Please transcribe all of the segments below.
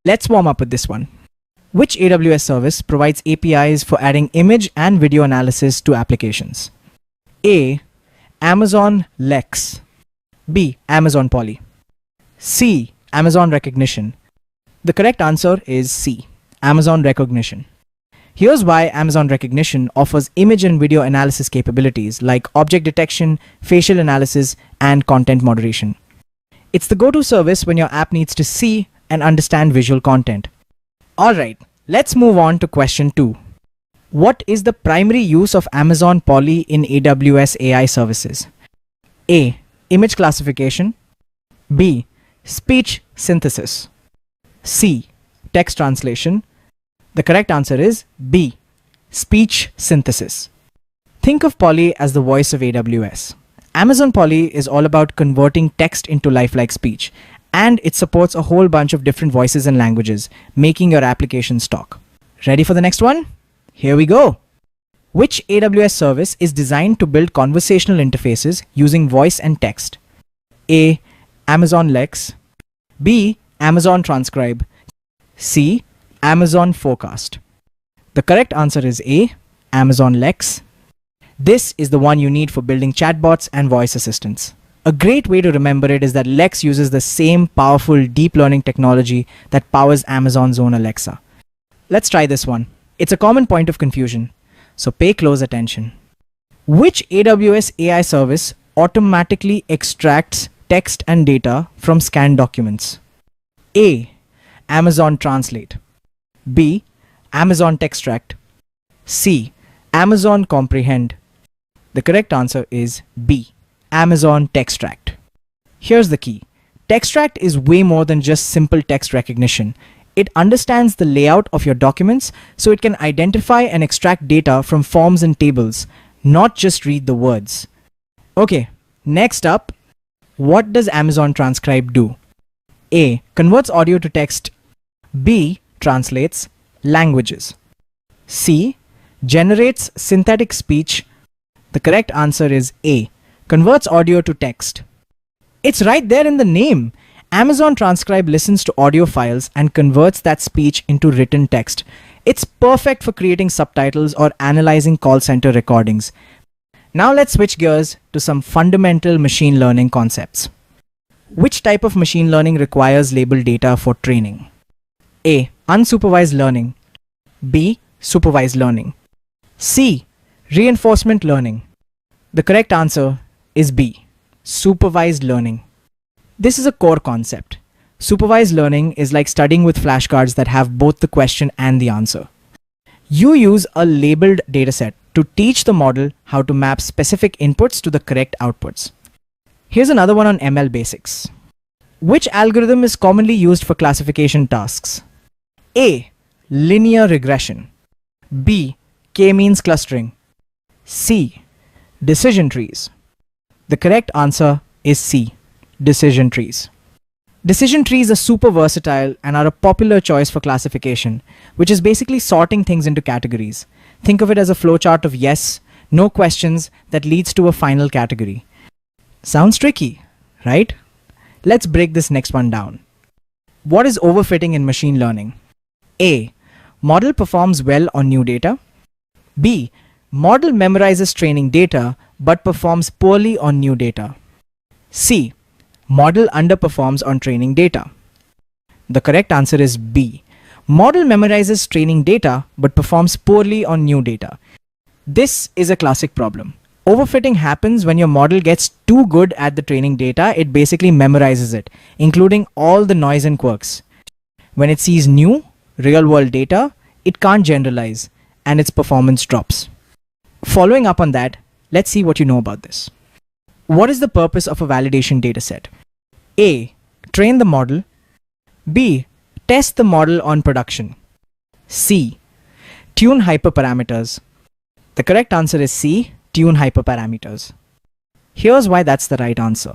Let's warm up with this one. Which AWS service provides APIs for adding image and video analysis to applications? A. Amazon Lex. B. Amazon Poly. C. Amazon Recognition. The correct answer is C. Amazon Recognition. Here's why Amazon Recognition offers image and video analysis capabilities like object detection, facial analysis, and content moderation. It's the go-to service when your app needs to see and understand visual content. Alright, let's move on to question 2. What is the primary use of Amazon Poly in AWS AI services? A. Image classification. B. Speech synthesis. C. Text translation. The correct answer is B. Speech synthesis. Think of Poly as the voice of AWS. Amazon Poly is all about converting text into lifelike speech, and it supports a whole bunch of different voices and languages, making your applications talk. Ready for the next one? Here we go. Which AWS service is designed to build conversational interfaces using voice and text? A. Amazon Lex. B. Amazon Transcribe. C. Amazon Forecast. The correct answer is A. Amazon Lex. This is the one you need for building chatbots and voice assistants. A great way to remember it is that Lex uses the same powerful deep learning technology that powers Amazon's own Alexa. Let's try this one. It's a common point of confusion, so pay close attention. Which AWS AI service automatically extracts text and data from scanned documents? A. Amazon Translate. B. Amazon Textract. C. Amazon Comprehend. The correct answer is B. Amazon Textract. Here's the key. Textract is way more than just simple text recognition. It understands the layout of your documents, so it can identify and extract data from forms and tables, not just read the words. Okay, next up, what does Amazon Transcribe do? A. Converts audio to text. B. Translates languages. C. Generates synthetic speech. The correct answer is A. Converts audio to text. It's right there in the name. Amazon Transcribe listens to audio files and converts that speech into written text. It's perfect for creating subtitles or analyzing call center recordings. Now let's switch gears to some fundamental machine learning concepts. Which type of machine learning requires labeled data for training? A. Unsupervised learning. B. Supervised learning. C. Reinforcement learning. The correct answer is B. Supervised learning. This is a core concept. Supervised learning is like studying with flashcards that have both the question and the answer. You use a labeled dataset to teach the model how to map specific inputs to the correct outputs. Here's another one on ML basics. Which algorithm is commonly used for classification tasks? A. Linear regression. B. K-means clustering. C. Decision trees. The correct answer is C. Decision trees. Decision trees are super versatile and are a popular choice for classification, which is basically sorting things into categories. Think of it as a flowchart of yes, no questions that leads to a final category. Sounds tricky, right? Let's break this next one down. What is overfitting in machine learning? A. Model performs well on new data. B. Model memorizes training data but performs poorly on new data. C. Model underperforms on training data. The correct answer is B. Model memorizes training data but performs poorly on new data. This is a classic problem. Overfitting happens when your model gets too good at the training data, it basically memorizes it, including all the noise and quirks. When it sees new, real-world data, it can't generalize, and its performance drops. Following up on that, let's see what you know about this. What is the purpose of a validation dataset? A. Train the model. B. Test the model on production. C. Tune hyperparameters. The correct answer is C. Tune hyperparameters. Here's why that's the right answer.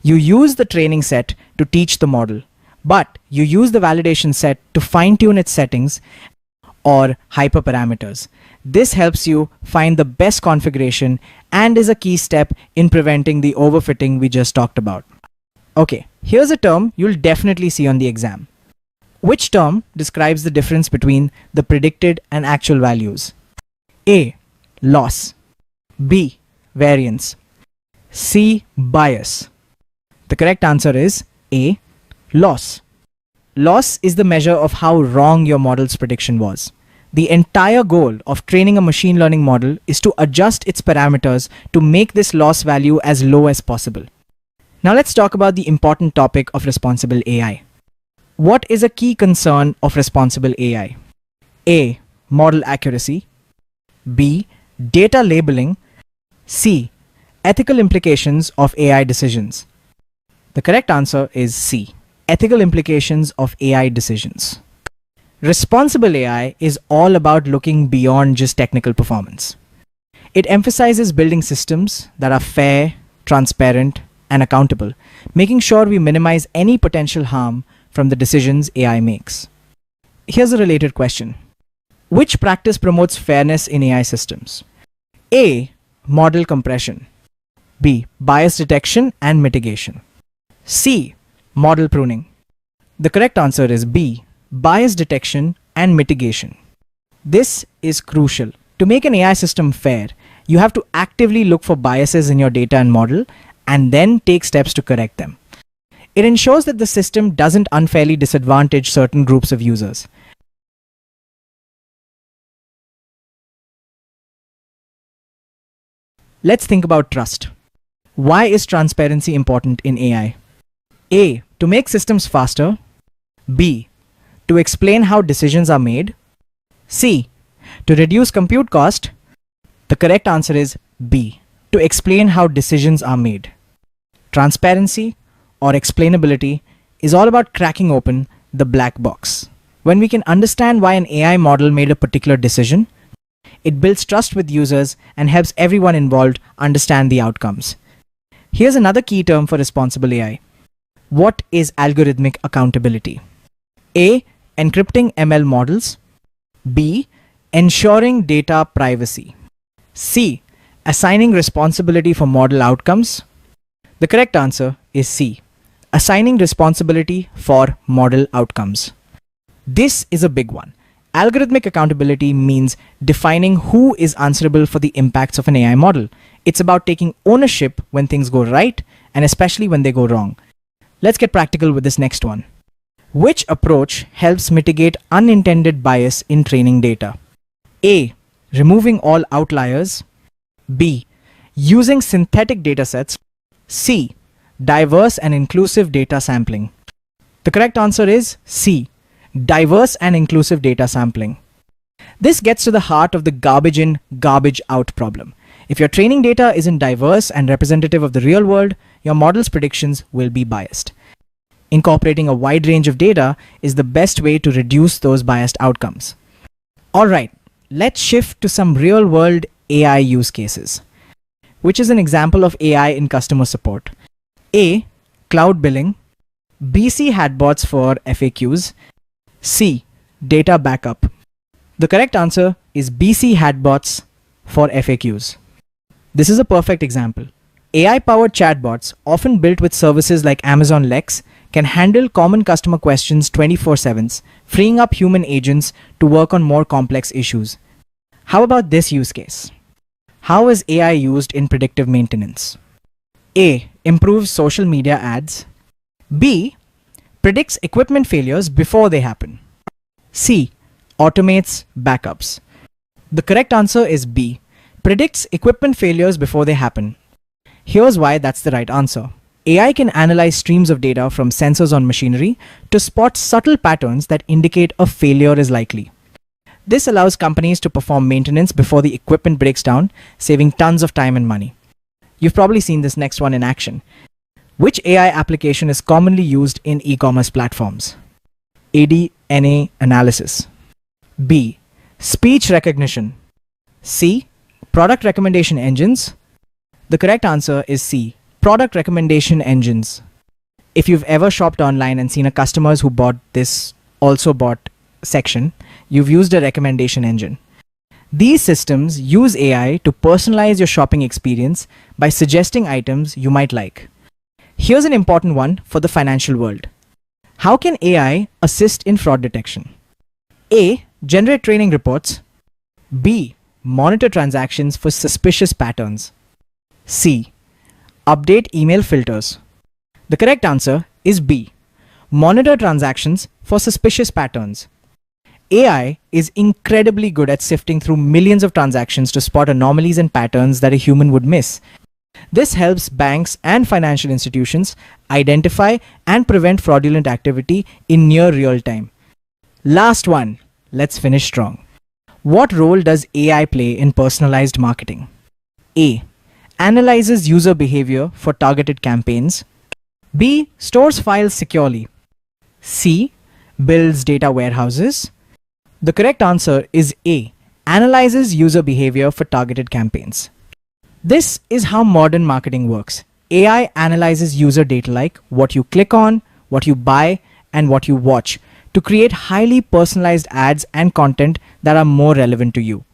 You use the training set to teach the model, but you use the validation set to fine-tune its settings or hyperparameters. This helps you find the best configuration and is a key step in preventing the overfitting we just talked about. Okay, here's a term you'll definitely see on the exam. Which term describes the difference between the predicted and actual values? A. Loss. B. Variance. C. Bias. The correct answer is A. Loss. Loss is the measure of how wrong your model's prediction was. The entire goal of training a machine learning model is to adjust its parameters to make this loss value as low as possible. Now let's talk about the important topic of responsible AI. What is a key concern of responsible AI? A. Model accuracy. B. Data labeling. C. Ethical implications of AI decisions. The correct answer is C. Ethical implications of AI decisions. Responsible AI is all about looking beyond just technical performance. It emphasizes building systems that are fair, transparent, and accountable, making sure we minimize any potential harm from the decisions AI makes. Here's a related question. Which practice promotes fairness in AI systems? A. Model compression. B. Bias detection and mitigation. C. Model pruning. The correct answer is B. Bias detection and mitigation. This is crucial. To make an AI system fair, you have to actively look for biases in your data and model and then take steps to correct them. It ensures that the system doesn't unfairly disadvantage certain groups of users. Let's think about trust. Why is transparency important in AI? A. To make systems faster. B. To explain how decisions are made. C. To reduce compute cost. The correct answer is B. To explain how decisions are made. Transparency or explainability is all about cracking open the black box. When we can understand why an AI model made a particular decision, it builds trust with users and helps everyone involved understand the outcomes. Here's another key term for responsible AI. What is algorithmic accountability? A. Encrypting ML models. B. Ensuring data privacy. C. Assigning responsibility for model outcomes. The correct answer is C. Assigning responsibility for model outcomes. This is a big one. Algorithmic accountability means defining who is answerable for the impacts of an AI model. It's about taking ownership when things go right and especially when they go wrong. Let's get practical with this next one. Which approach helps mitigate unintended bias in training data? A. Removing all outliers. B. Using synthetic datasets. C. Diverse and inclusive data sampling. The correct answer is C. Diverse and inclusive data sampling. This gets to the heart of the garbage in, garbage out problem. If your training data isn't diverse and representative of the real world, your model's predictions will be biased. Incorporating a wide range of data is the best way to reduce those biased outcomes. Alright, let's shift to some real world AI use cases, which is an example of AI in customer support. A. Cloud billing. B. C. Chatbots for FAQs. C. Data backup. The correct answer is B. C. Chatbots for FAQs. This is a perfect example. AI-powered chatbots, often built with services like Amazon Lex, can handle common customer questions 24/7, freeing up human agents to work on more complex issues. How about this use case? How is AI used in predictive maintenance? A. Improves social media ads. B. Predicts equipment failures before they happen. C. Automates backups. The correct answer is B. Predicts equipment failures before they happen. Here's why that's the right answer. AI can analyze streams of data from sensors on machinery to spot subtle patterns that indicate a failure is likely. This allows companies to perform maintenance before the equipment breaks down, saving tons of time and money. You've probably seen this next one in action. Which AI application is commonly used in e-commerce platforms? ADNA analysis. B. Speech recognition. C. Product recommendation engines. The correct answer is C. Product recommendation engines. If you've ever shopped online and seen a customers who bought this also bought section, you've used a recommendation engine. These systems use AI to personalize your shopping experience by suggesting items you might like. Here's an important one for the financial world. How can AI assist in fraud detection? A. Generate training reports. B. Monitor transactions for suspicious patterns. C. Update email filters. The correct answer is B. Monitor transactions for suspicious patterns. AI is incredibly good at sifting through millions of transactions to spot anomalies and patterns that a human would miss. This helps banks and financial institutions identify and prevent fraudulent activity in near real time. Last one. Let's finish strong. What role does AI play in personalized marketing? A. Analyzes user behavior for targeted campaigns. B. Stores files securely. C. Builds data warehouses. The correct answer is A. Analyzes user behavior for targeted campaigns. This is how modern marketing works. AI analyzes user data like what you click on, what you buy, and what you watch to create highly personalized ads and content that are more relevant to you.